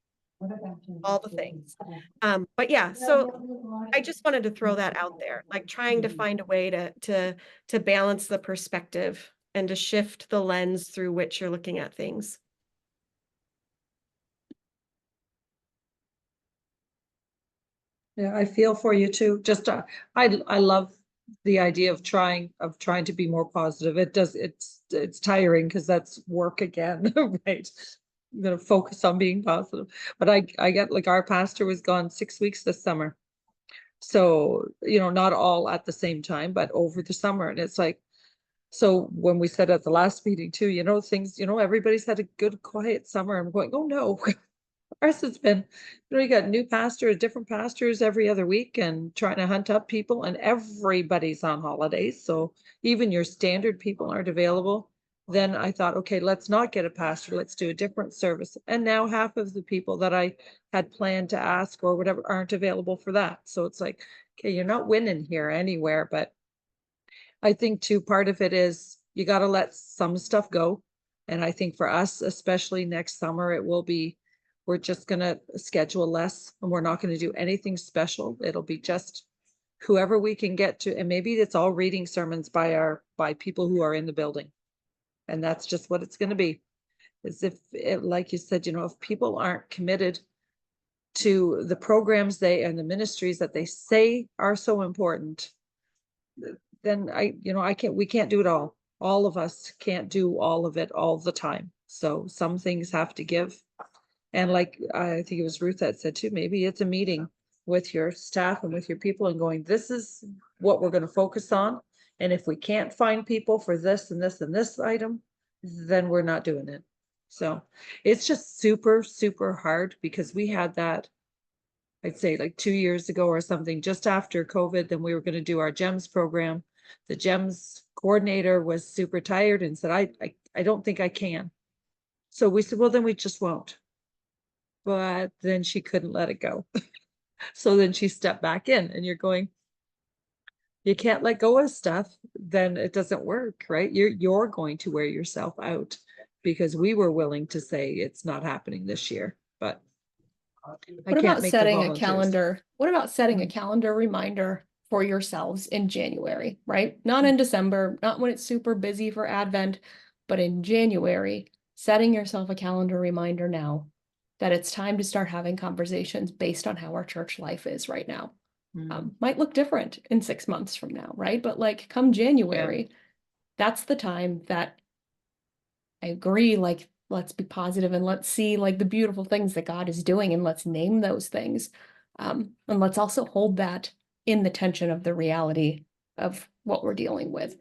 all the things. But yeah, so I just wanted to throw that out there, like trying to find a way to balance the perspective and to shift the lens through which you're looking at things. Yeah, I feel for you too. Just I love the idea of trying to be more positive. It's tiring because that's work again, right? I'm gonna focus on being positive. But I get like our pastor was gone 6 weeks this summer. So, not all at the same time, but over the summer. And it's like, so when we said at the last meeting too, things, everybody's had a good quiet summer. I'm going, oh no. Ours has been, you got new pastors, different pastors every other week and trying to hunt up people, and everybody's on holidays. So even your standard people aren't available. Then I thought, okay, let's not get a pastor. Let's do a different service. And now half of the people that I had planned to ask or whatever aren't available for that. So it's like, okay, you're not winning here anywhere. But I think too, part of it is you got to let some stuff go. And I think for us, especially next summer, it will be, we're just going to schedule less and we're not going to do anything special. It'll be just whoever we can get to. And maybe it's all reading sermons by people who are in the building. And that's just what it's going to be. As if it, like you said, if people aren't committed to the programs and the ministries that they say are so important, then we can't do it all. All of us can't do all of it all the time. So some things have to give. And like, I think it was Ruth that said too, maybe it's a meeting with your staff and with your people and going, this is what we're going to focus on. And if we can't find people for this and this and this item, then we're not doing it. So it's just super, super hard because we had that, I'd say like 2 years ago or something, just after COVID, then we were going to do our GEMS program. The GEMS coordinator was super tired and said, I don't think I can. So we said, well, then we just won't. But then she couldn't let it go. So then she stepped back in and you're going, you can't let go of stuff, then it doesn't work, right? You're going to wear yourself out because we were willing to say it's not happening this year, but I What can't about make the setting a volunteers. calendar? What about setting a calendar reminder for yourselves in January, right? Not in December, not when it's super busy for Advent, but in January, setting yourself a calendar reminder now that it's time to start having conversations based on how our church life is right now. Might look different in 6 months from now, right? But like come January, that's the time that I agree, like let's be positive and let's see like the beautiful things that God is doing and let's name those things. And let's also hold that in the tension of the reality of what we're dealing with.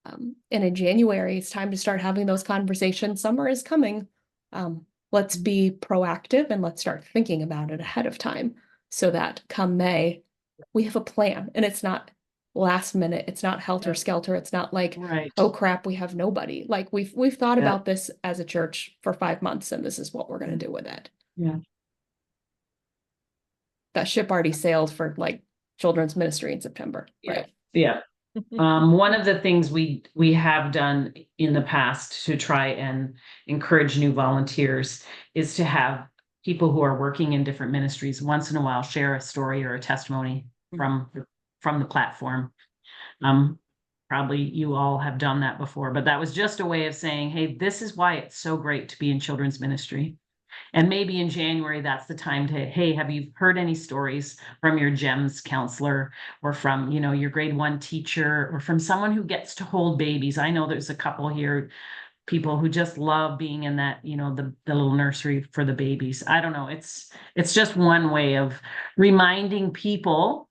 And in January, it's time to start having those conversations. Summer is coming. Let's be proactive and let's start thinking about it ahead of time so that come May, we have a plan and it's not last minute. It's not helter skelter. It's not like, Right. oh crap, we have nobody. Like we've thought Yeah. about this as a church for 5 months and this is what we're going to do with it. Yeah. That ship already sailed for like children's ministry in September, right? Yeah. One of the things we have done in the past to try and encourage new volunteers is to have people who are working in different ministries once in a while share a story or a testimony from the platform. Probably you all have done that before, but that was just a way of saying, hey, this is why it's so great to be in children's ministry. And maybe in January, that's the time to, hey, have you heard any stories from your GEMS counselor or from, your grade 1 teacher or from someone who gets to hold babies? I know there's a couple here, people who just love being in that, the little nursery for the babies. I don't know. It's just one way of reminding people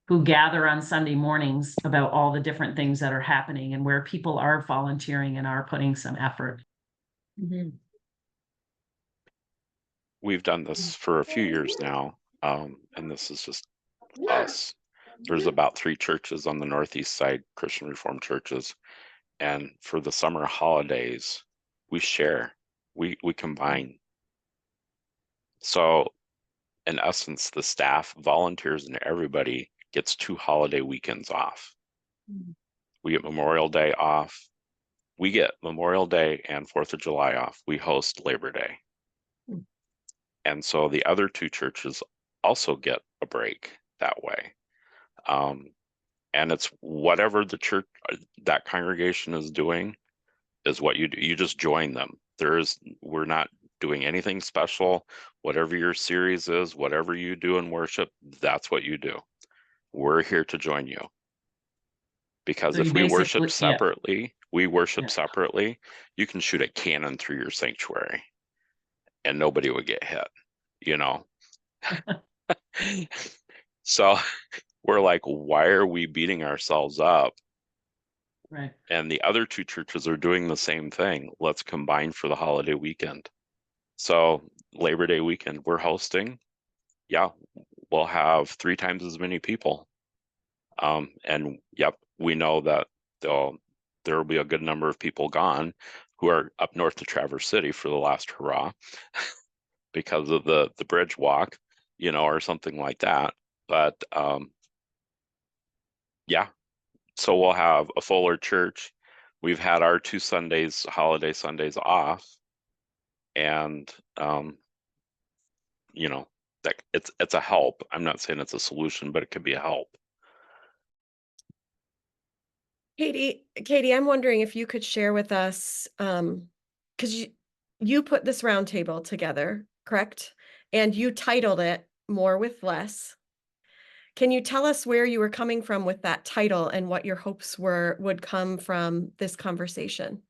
who gather on Sunday mornings about all the different things that are happening and where people are volunteering and are putting some effort. We've done this for a few years now, and this is just us. There's about 3 churches on the northeast side, Christian Reformed churches, and for the summer holidays, we share, we combine So in essence, the staff, volunteers, and everybody gets 2 holiday weekends off. We get Memorial Day off. We get Memorial Day and 4th of July off. We host Labor Day. And so the other 2 churches also get a break that way. And it's whatever the church, that congregation is doing is what you do. You just join them. We're not doing anything special. Whatever your series is, whatever you do in worship, that's what you do. We're here to join you. Because So you if we worship basically- yeah. separately, Yeah. separately, you can shoot a cannon through your sanctuary and nobody would get hit, you know? So we're like, why are we beating ourselves up? Right. And the other 2 churches are doing the same thing. Let's combine for the holiday weekend. So Labor Day weekend, we're hosting. Yeah, we'll have 3 times as many people. And yep, we know that there will be a good number of people gone who are up north to Traverse City for the last hurrah because of the bridge walk, you know, or something like that. But yeah, so we'll have a fuller church. We've had our 2 Sundays, holiday Sundays off, and you know, that it's a help. I'm not saying it's a solution, but it could be a help. Katie, I'm wondering if you could share with us, because you put this roundtable together, correct? And you titled it More with Less. Can you tell us where you were coming from with that title and what your hopes would come from this conversation?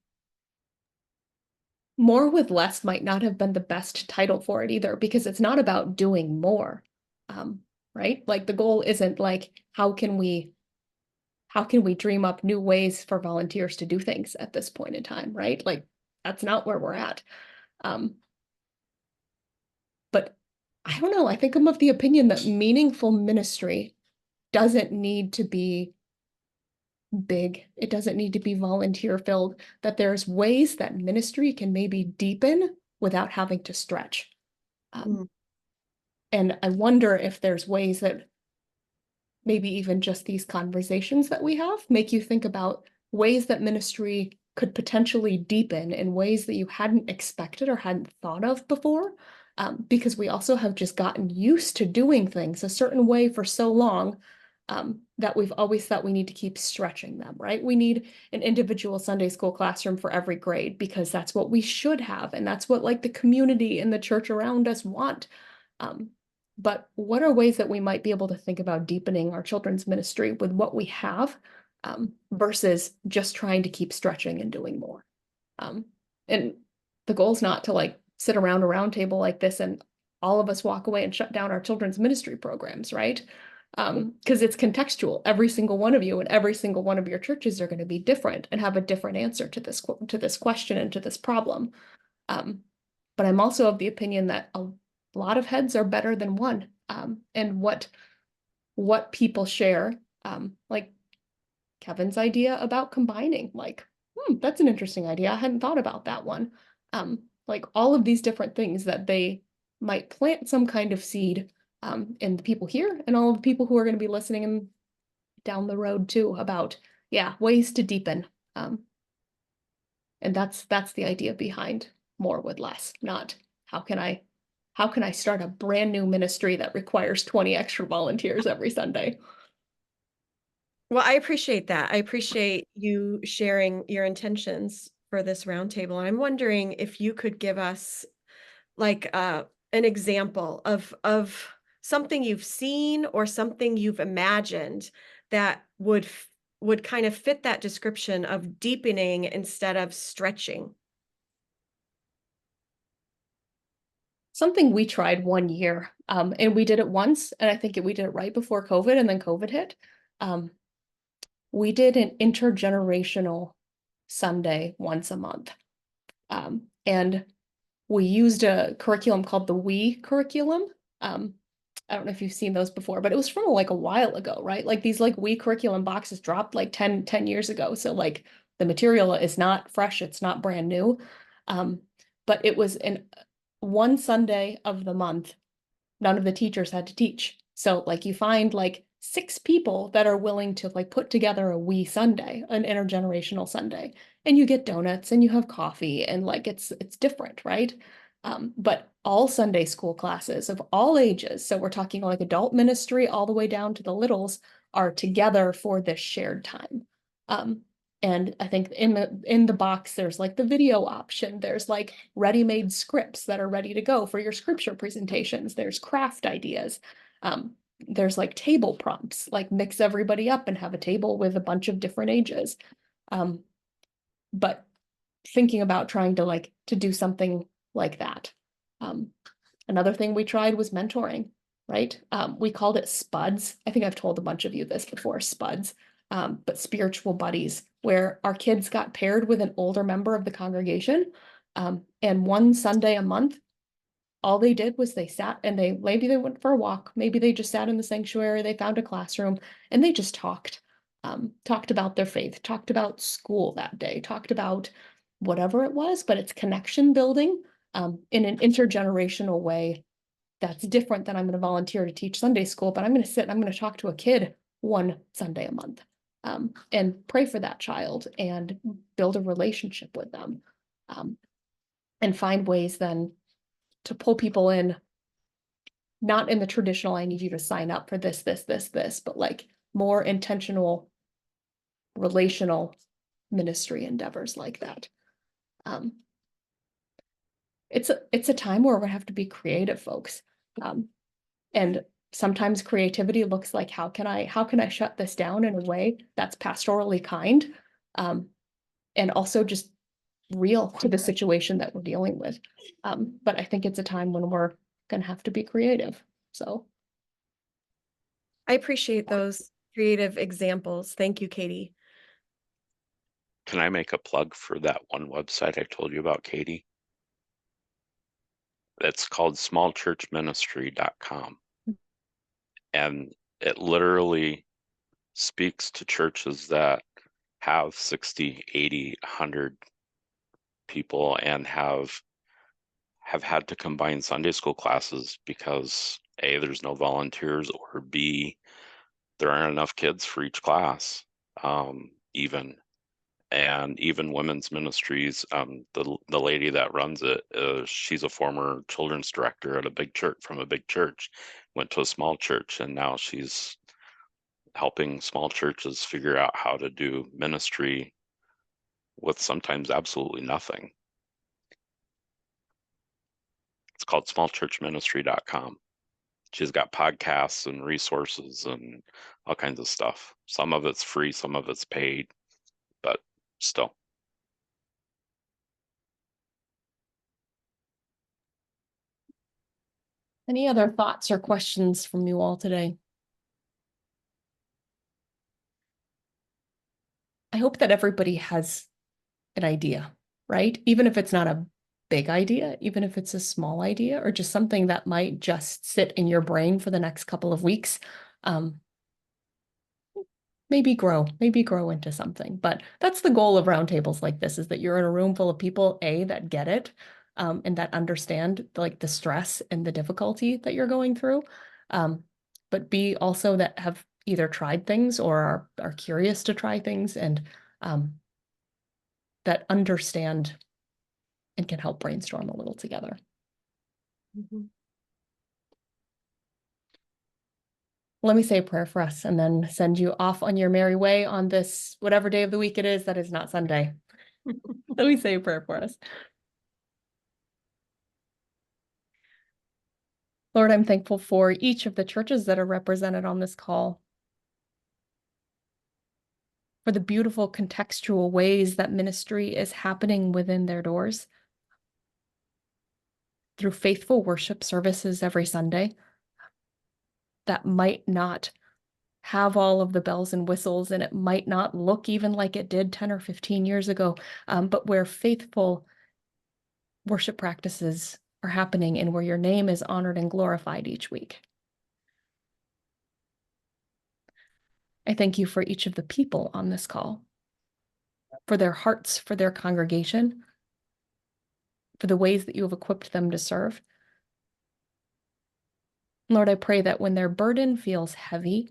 More with less might not have been the best title for it either, because it's not about doing more, right? Like the goal isn't like, how can we dream up new ways for volunteers to do things at this point in time, right? Like that's not where we're at. But I don't know, I think I'm of the opinion that meaningful ministry doesn't need to be big. It doesn't need to be volunteer filled, that there's ways that ministry can maybe deepen without having to stretch. And I wonder if there's ways that maybe even just these conversations that we have make you think about ways that ministry could potentially deepen in ways that you hadn't expected or hadn't thought of before. Because we also have just gotten used to doing things a certain way for so long, that we've always thought we need to keep stretching them, right? We need an individual Sunday school classroom for every grade because that's what we should have. And that's what like the community and the church around us want. But what are ways that we might be able to think about deepening our children's ministry with what we have, versus just trying to keep stretching and doing more? And the goal is not to like sit around a round table like this and all of us walk away and shut down our children's ministry programs, right? Because it's contextual. Every single one of you and every single one of your churches are going to be different and have a different answer to this question and to this problem. But I'm also of the opinion that a lot of heads are better than one. And what people share, like Kevin's idea about combining, like, that's an interesting idea. I hadn't thought about that one. Like all of these different things that they might plant some kind of seed in the people here and all of the people who are going to be listening and down the road too about, yeah, ways to deepen. And that's the idea behind more with less, not how can I start a brand new ministry that requires 20 extra volunteers every Sunday? Well, I appreciate that. I appreciate you sharing your intentions for this roundtable. I'm wondering if you could give us like an example of something you've seen or something you've imagined that would kind of fit that description of deepening instead of stretching. Something we tried one year, and we did it once, and I think we did it right before COVID, and then COVID hit. We did an intergenerational Sunday once a month. And we used a curriculum called the We curriculum. I don't know if you've seen those before, but it was from like a while ago, right? Like these like We curriculum boxes dropped like 10 years ago. So like the material is not fresh, it's not brand new. But it was one Sunday of the month, none of the teachers had to teach. So like you find like 6 people that are willing to like put together a wee Sunday, an intergenerational Sunday, and you get donuts and you have coffee and like it's different, right? But all Sunday school classes of all ages, so we're talking like adult ministry all the way down to the littles, are together for this shared time. And I think in the box, there's like the video option. There's like ready-made scripts that are ready to go for your scripture presentations. There's craft ideas. There's like table prompts, like mix everybody up and have a table with a bunch of different ages. But thinking about trying to do something like that. Another thing we tried was mentoring, right? We called it SPUDS. I think I've told a bunch of you this before, SPUDS, but spiritual buddies, where our kids got paired with an older member of the congregation. And one Sunday a month, all they did was they sat and maybe they went for a walk, maybe they just sat in the sanctuary, they found a classroom and they just talked about their faith, talked about school that day, talked about whatever it was, but it's connection building in an intergenerational way that's different than I'm going to volunteer to teach Sunday school, but I'm going to sit and I'm going to talk to a kid one Sunday a month and pray for that child and build a relationship with them and find ways then to pull people in, not in the traditional, I need you to sign up for this, but like more intentional relational ministry endeavors like that. It's a time where we have to be creative, folks. And sometimes creativity looks like how can I shut this down in a way that's pastorally kind, and also just real to the situation that we're dealing with. But I think it's a time when we're gonna have to be creative. So I appreciate those creative examples. Thank you, Katie. Can I make a plug for that one website I told you about, Katie? It's called smallchurchministry.com. And it literally speaks to churches that have 60, 80, 100 people and have had to combine Sunday school classes because A, there's no volunteers, or B, there aren't enough kids for each class, even. And even women's ministries, the lady that runs it, she's a former children's director at a big church, from a big church, went to a small church, and now she's helping small churches figure out how to do ministry with sometimes absolutely nothing. It's called smallchurchministry.com. She's got podcasts and resources and all kinds of stuff. Some of it's free, some of it's paid, but still. any other thoughts or questions from you all today? I hope that everybody has an idea, right? Even if it's not a big idea, even if it's a small idea, or just something that might just sit in your brain for the next couple of weeks, maybe grow into something. But that's the goal of roundtables like this, is that you're in a room full of people, A, that get it, and that understand like the stress and the difficulty that you're going through. But B, also that have either tried things or are curious to try things and that understand and can help brainstorm a little together. Let me say a prayer for us and then send you off on your merry way on this, whatever day of the week it is that is not Sunday. Let me say a prayer for us. Lord, I'm thankful for each of the churches that are represented on this call, for the beautiful contextual ways that ministry is happening within their doors, through faithful worship services every Sunday that might not have all of the bells and whistles, and it might not look even like it did 10 or 15 years ago, but where faithful worship practices are happening and where your name is honored and glorified each week. I thank you for each of the people on this call, for their hearts, for their congregation, for the ways that you have equipped them to serve. Lord, I pray that when their burden feels heavy,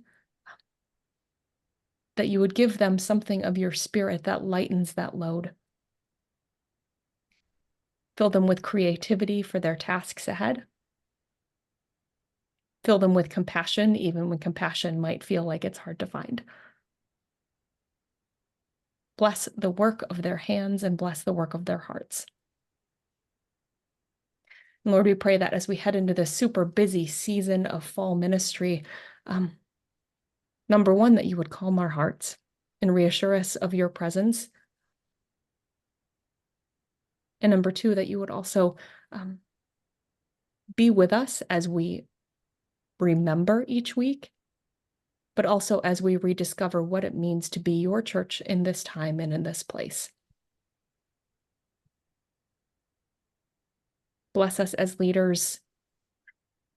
that you would give them something of your Spirit that lightens that load. Fill them with creativity for their tasks ahead. Fill them with compassion, even when compassion might feel like it's hard to find. Bless the work of their hands and bless the work of their hearts. And Lord, we pray that as we head into this super busy season of fall ministry, number one, that you would calm our hearts and reassure us of your presence. And number two, that you would also be with us as we remember each week, but also as we rediscover what it means to be your church in this time and in this place. Bless us as leaders.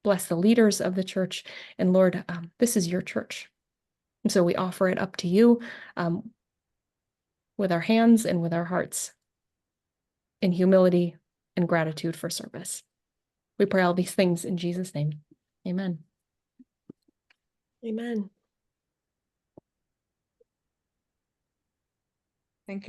Bless the leaders of the church. And Lord, this is your church. And so we offer it up to you with our hands and with our hearts in humility and gratitude for service. We pray all these things in Jesus' name. Amen. Amen. Thank you.